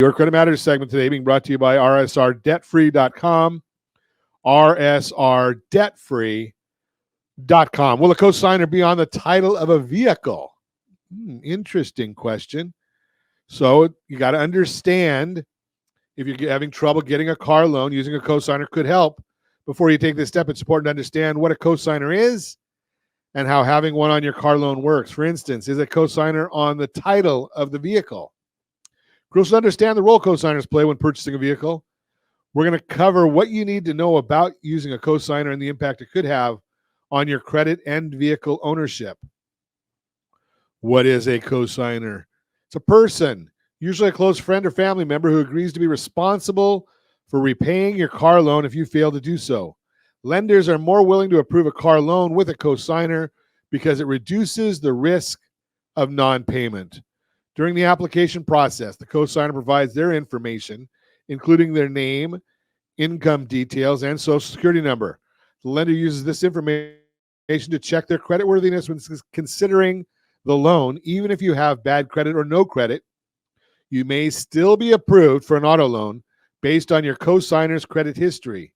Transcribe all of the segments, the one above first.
Your Credit Matters segment today being brought to you by rsrdebtfree.com, rsrdebtfree.com. Will a cosigner be on the title of a vehicle? Interesting question. So you got to understand, if you're having trouble getting a car loan, using a cosigner could help. Before you take this step, it's important to understand what a cosigner is and how having one on your car loan works. For instance, is a cosigner on the title of the vehicle? Crucial to understand the role cosigners play when purchasing a vehicle. We're going to cover what you need to know about using a cosigner and the impact it could have on your credit and vehicle ownership. What is a cosigner? It's a person, usually a close friend or family member, who agrees to be responsible for repaying your car loan if you fail to do so. Lenders are more willing to approve a car loan with a cosigner because it reduces the risk of non-payment. During the application process, the cosigner provides their information, including their name, income details, and social security number. The lender uses this information to check their creditworthiness when considering the loan. Even if you have bad credit or no credit, you may still be approved for an auto loan based on your cosigner's credit history.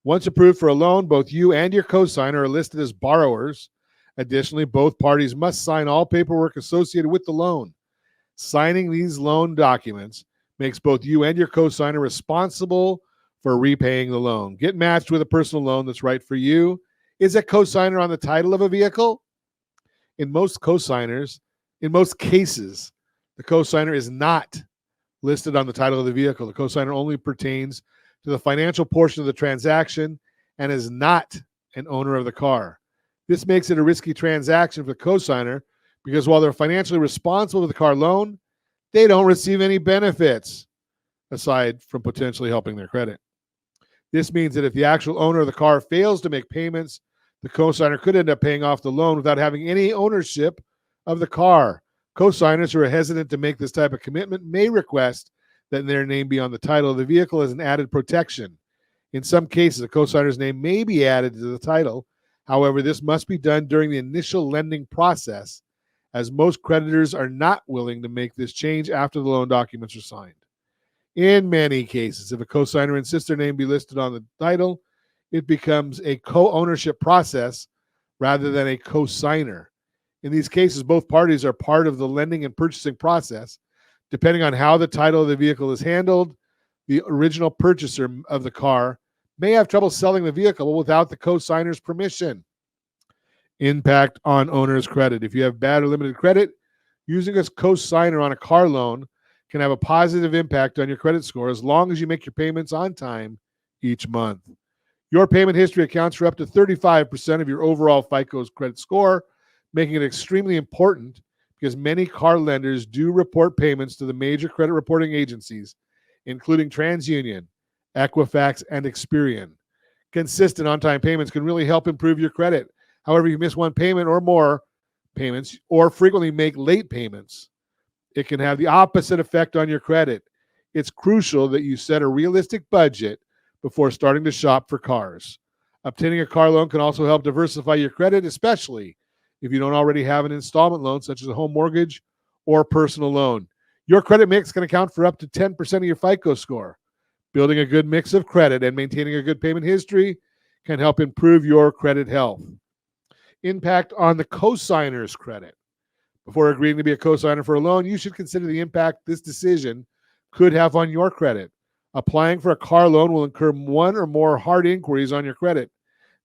Once approved for a loan, both you and your cosigner are listed as borrowers. Additionally, both parties must sign all paperwork associated with the loan. Signing these loan documents makes both you and your cosigner responsible for repaying the loan. Get matched with a personal loan that's right for you. Is a cosigner on the title of a vehicle? In most cases, the cosigner is not listed on the title of the vehicle. The cosigner only pertains to the financial portion of the transaction and is not an owner of the car. This makes it a risky transaction for the cosigner because while they're financially responsible for the car loan, they don't receive any benefits aside from potentially helping their credit. This means that if the actual owner of the car fails to make payments, the cosigner could end up paying off the loan without having any ownership of the car. Cosigners who are hesitant to make this type of commitment may request that their name be on the title of the vehicle as an added protection. In some cases, a cosigner's name may be added to the title. However, this must be done during the initial lending process, as most creditors are not willing to make this change after the loan documents are signed. In many cases, if a cosigner insists their name be listed on the title, it becomes a co-ownership process rather than a cosigner. In these cases, both parties are part of the lending and purchasing process. Depending on how the title of the vehicle is handled, the original purchaser of the car may have trouble selling the vehicle without the cosigner's permission. Impact on owner's credit. If you have bad or limited credit, using a cosigner on a car loan can have a positive impact on your credit score as long as you make your payments on time each month. Your payment history accounts for up to 35% of your overall FICO's credit score, making it extremely important because many car lenders do report payments to the major credit reporting agencies, including TransUnion, Equifax, and Experian. Consistent on-time payments can really help improve your credit. However, if you miss one payment or more payments or frequently make late payments, it can have the opposite effect on your credit. It's crucial that you set a realistic budget before starting to shop for cars. Obtaining a car loan can also help diversify your credit, especially if you don't already have an installment loan, such as a home mortgage or personal loan. Your credit mix can account for up to 10% of your FICO score. Building a good mix of credit and maintaining a good payment history can help improve your credit health. Impact on the cosigner's credit. Before agreeing to be a cosigner for a loan, you should consider the impact this decision could have on your credit. Applying for a car loan will incur one or more hard inquiries on your credit.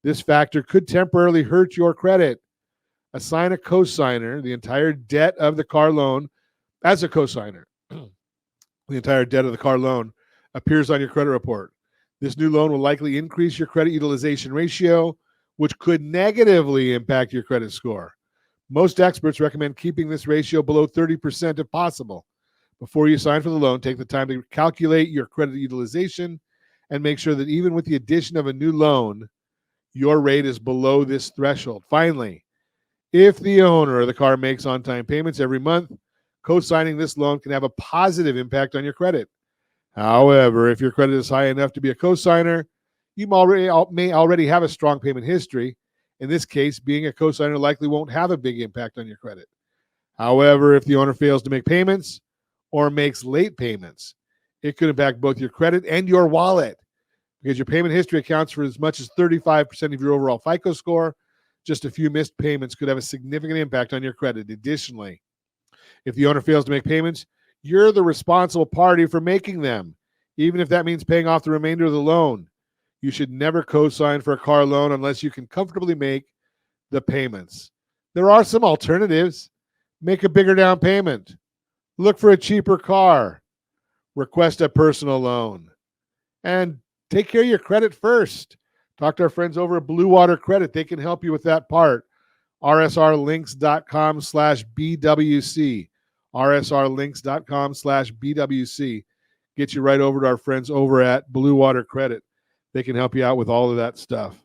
This factor could temporarily hurt your credit. Assign a cosigner the entire debt of the car loan as a cosigner. The entire debt of the car loan appears on your credit report. This new loan will likely increase your credit utilization ratio, which could negatively impact your credit score. Most experts recommend keeping this ratio below 30% if possible. Before you sign for the loan, take the time to calculate your credit utilization and make sure that even with the addition of a new loan, your rate is below this threshold. Finally, if the owner of the car makes on-time payments every month, co-signing this loan can have a positive impact on your credit. However, if your credit is high enough to be a co-signer, you may already have a strong payment history. In this case, being a co-signer likely won't have a big impact on your credit. However, if the owner fails to make payments or makes late payments, It could impact both your credit and your wallet because your payment history accounts for as much as 35% of your overall FICO score. Just a few missed payments could have a significant impact on your credit. Additionally, if the owner fails to make payments, you're the responsible party for making them, even if that means paying off the remainder of the loan. You should never co-sign for a car loan unless you can comfortably make the payments. There are some alternatives. Make a bigger down payment. Look for a cheaper car. Request a personal loan. And take care of your credit first. Talk to our friends over at Blue Water Credit. They can help you with that part. rsrlinks.com/BWC. rsrlinks.com/BWC. Get you right over to our friends over at Blue Water Credit. They can help you out with all of that stuff.